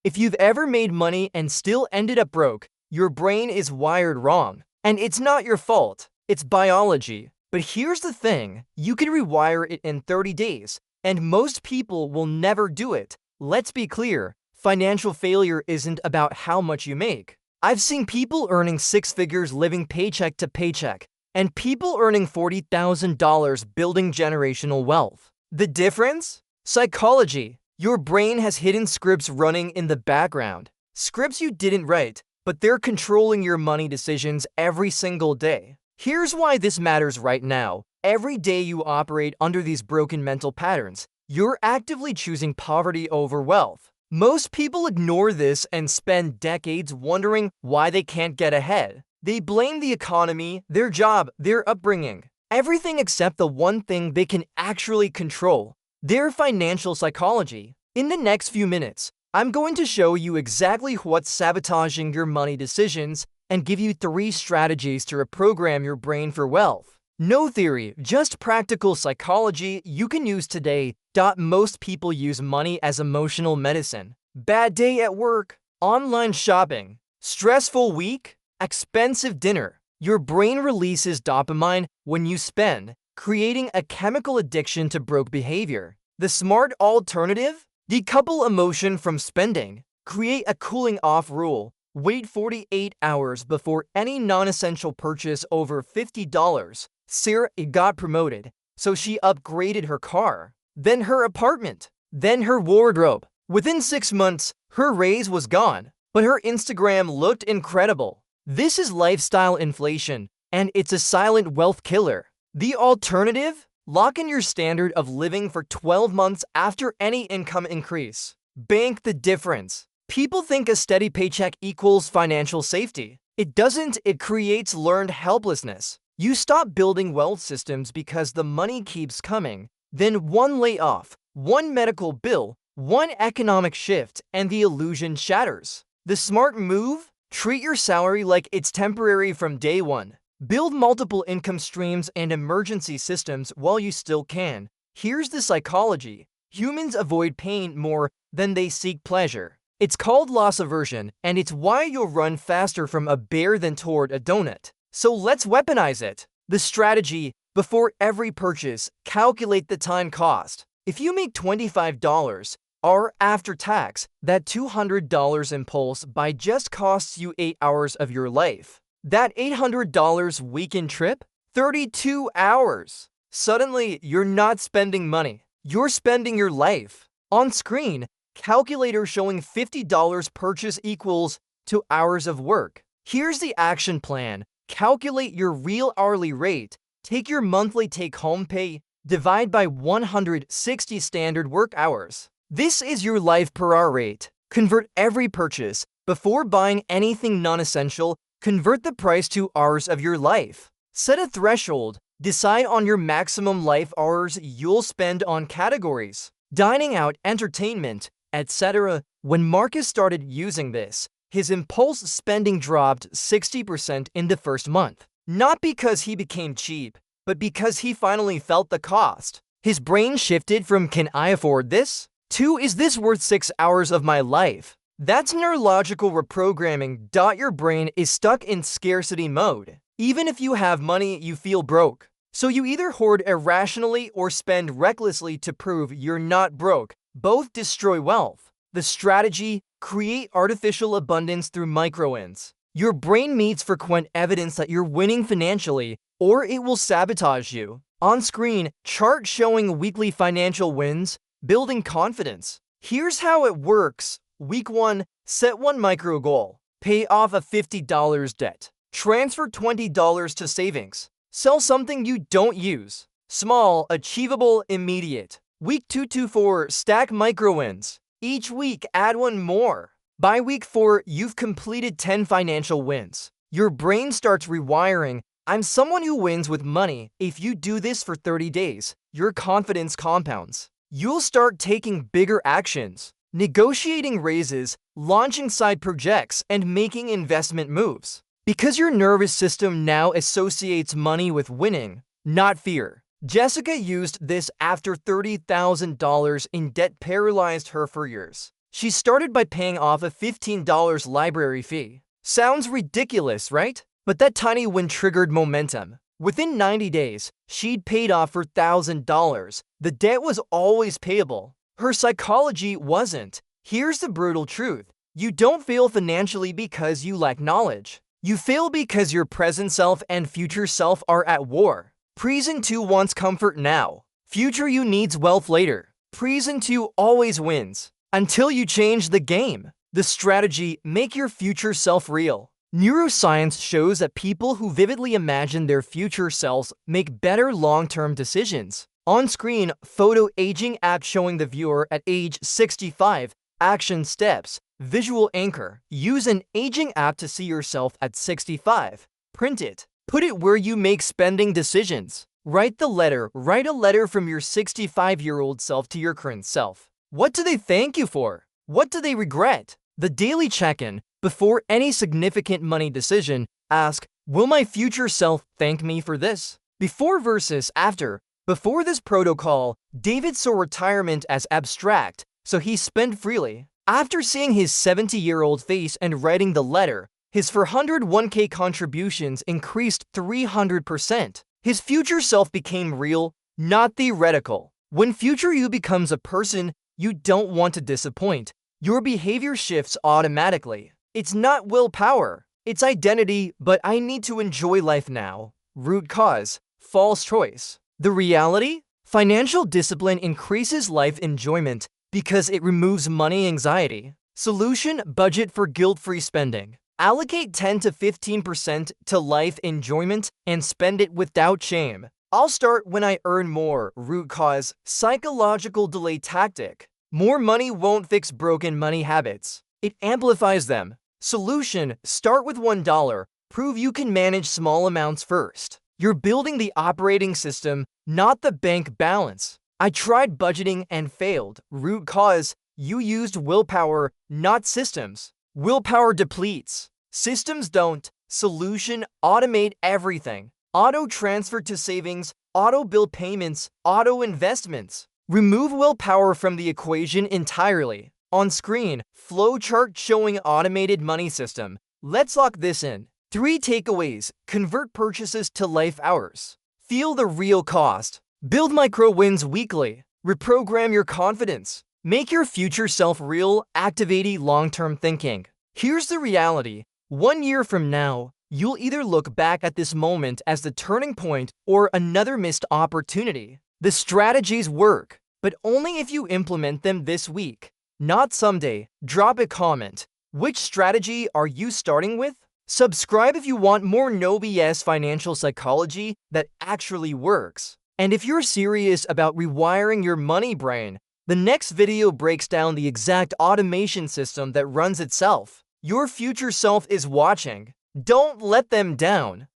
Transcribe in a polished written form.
If you've ever made money and still ended up broke, your brain is wired wrong. And it's not your fault, it's biology. But here's the thing, you can rewire it in 30 days, and most people will never do it. Let's be clear, financial failure isn't about how much you make. I've seen people earning six figures living paycheck to paycheck, and people earning $40,000 building generational wealth. The difference? Psychology. Your brain has hidden scripts running in the background. Scripts you didn't write, but they're controlling your money decisions every single day. Here's why this matters right now. Every day you operate under these broken mental patterns, you're actively choosing poverty over wealth. Most people ignore this and spend decades wondering why they can't get ahead. They blame the economy, their job, their upbringing, everything except the one thing they can actually control: their financial psychology. In the next few minutes, I'm going to show you exactly what's sabotaging your money decisions and give you 3 strategies to reprogram your brain for wealth. No theory, just practical psychology you can use today. Most people use money as emotional medicine. Bad day at work, online shopping, stressful week, expensive dinner. Your brain releases dopamine when you spend, creating a chemical addiction to broke behavior. The smart alternative? Decouple emotion from spending. Create a cooling off rule. Wait 48 hours before any non-essential purchase over $50. Sarah got promoted, so she upgraded her car, then her apartment, then her wardrobe. Within 6 months, her raise was gone, but her Instagram looked incredible. This is lifestyle inflation, and it's a silent wealth killer. The alternative? Lock in your standard of living for 12 months after any income increase. Bank the difference. People think a steady paycheck equals financial safety. It doesn't, it creates learned helplessness. You stop building wealth systems because the money keeps coming. Then one layoff, one medical bill, one economic shift, and the illusion shatters. The smart move? Treat your salary like it's temporary from day one. Build multiple income streams and emergency systems while you still can. Here's the psychology. Humans avoid pain more than they seek pleasure. It's called loss aversion, and it's why you'll run faster from a bear than toward a donut. So let's weaponize it. The strategy: before every purchase, calculate the time cost. If you make $25, or after tax, that $200 impulse buy just costs you 8 hours of your life. That $800 weekend trip? 32 hours. Suddenly, you're not spending money. You're spending your life. On screen, calculator showing $50 purchase equals 2 hours of work. Here's the action plan. Calculate your real hourly rate. Take your monthly take-home pay, divide by 160 standard work hours. This is your life per hour rate. Convert every purchase. Before buying anything non-essential, convert the price to hours of your life. Set a threshold. Decide on your maximum life hours you'll spend on categories: dining out, entertainment, etc. When Marcus started using this, his impulse spending dropped 60% in the first month. Not because he became cheap, but because he finally felt the cost. His brain shifted from "can I afford this?" to "is this worth 6 hours of my life?" That's neurological reprogramming. Your brain is stuck in scarcity mode. Even if you have money, you feel broke. So you either hoard irrationally or spend recklessly to prove you're not broke. Both destroy wealth. The strategy: create artificial abundance through micro-wins. Your brain needs frequent evidence that you're winning financially, or it will sabotage you. On screen, chart showing weekly financial wins, building confidence. Here's how it works. Week 1, set one micro goal. Pay off a $50 debt. Transfer $20 to savings. Sell something you don't use. Small, achievable, immediate. Week 2 to 4, stack micro wins. Each week, add one more. By week 4, you've completed 10 financial wins. Your brain starts rewiring. I'm someone who wins with money. If you do this for 30 days, your confidence compounds. You'll start taking bigger actions, negotiating raises, launching side projects, and making investment moves. Because your nervous system now associates money with winning, not fear. Jessica used this after $30,000 in debt paralyzed her for years. She started by paying off a $15 library fee. Sounds ridiculous, right? But that tiny win triggered momentum. Within 90 days, she'd paid off her $1,000. The debt was always payable. Her psychology wasn't. Here's the brutal truth. You don't fail financially because you lack knowledge. You fail because your present self and future self are at war. Present 2 wants comfort now. Future you needs wealth later. Present 2 always wins. Until you change the game. The strategy, make your future self real. Neuroscience shows that people who vividly imagine their future selves make better long-term decisions. On screen, photo aging app showing the viewer at age 65. Action steps. Visual anchor. Use an aging app to see yourself at 65. Print it. Put it where you make spending decisions. Write the letter. Write a letter from your 65-year-old self to your current self. What do they thank you for? What do they regret? The daily check-in. Before any significant money decision, ask, will my future self thank me for this? Before versus after. Before this protocol, David saw retirement as abstract, so he spent freely. After seeing his 70-year-old face and writing the letter, his 401k contributions increased 300%. His future self became real, not theoretical. When future you becomes a person you don't want to disappoint, your behavior shifts automatically. It's not willpower, it's identity, but I need to enjoy life now. Root cause, false choice. The reality? Financial discipline increases life enjoyment because it removes money anxiety. Solution, budget for guilt-free spending. Allocate 10 to 15% to life enjoyment and spend it without shame. I'll start when I earn more. Root cause, psychological delay tactic. More money won't fix broken money habits. It amplifies them. Solution, start with $1. Prove you can manage small amounts first. You're building the operating system, not the bank balance. I tried budgeting and failed. Root cause, you used willpower, not systems. Willpower depletes. Systems don't. Solution, automate everything. Auto transfer to savings, auto bill payments, auto investments. Remove willpower from the equation entirely. On screen, flowchart showing automated money system. Let's lock this in. 3 takeaways. Convert purchases to life hours. Feel the real cost. Build micro wins weekly. Reprogram your confidence. Make your future self real, activating long-term thinking. Here's the reality. 1 year from now, you'll either look back at this moment as the turning point or another missed opportunity. The strategies work, but only if you implement them this week. Not someday. Drop a comment. Which strategy are you starting with? Subscribe if you want more no BS financial psychology that actually works. And if you're serious about rewiring your money brain, the next video breaks down the exact automation system that runs itself. Your future self is watching. Don't let them down.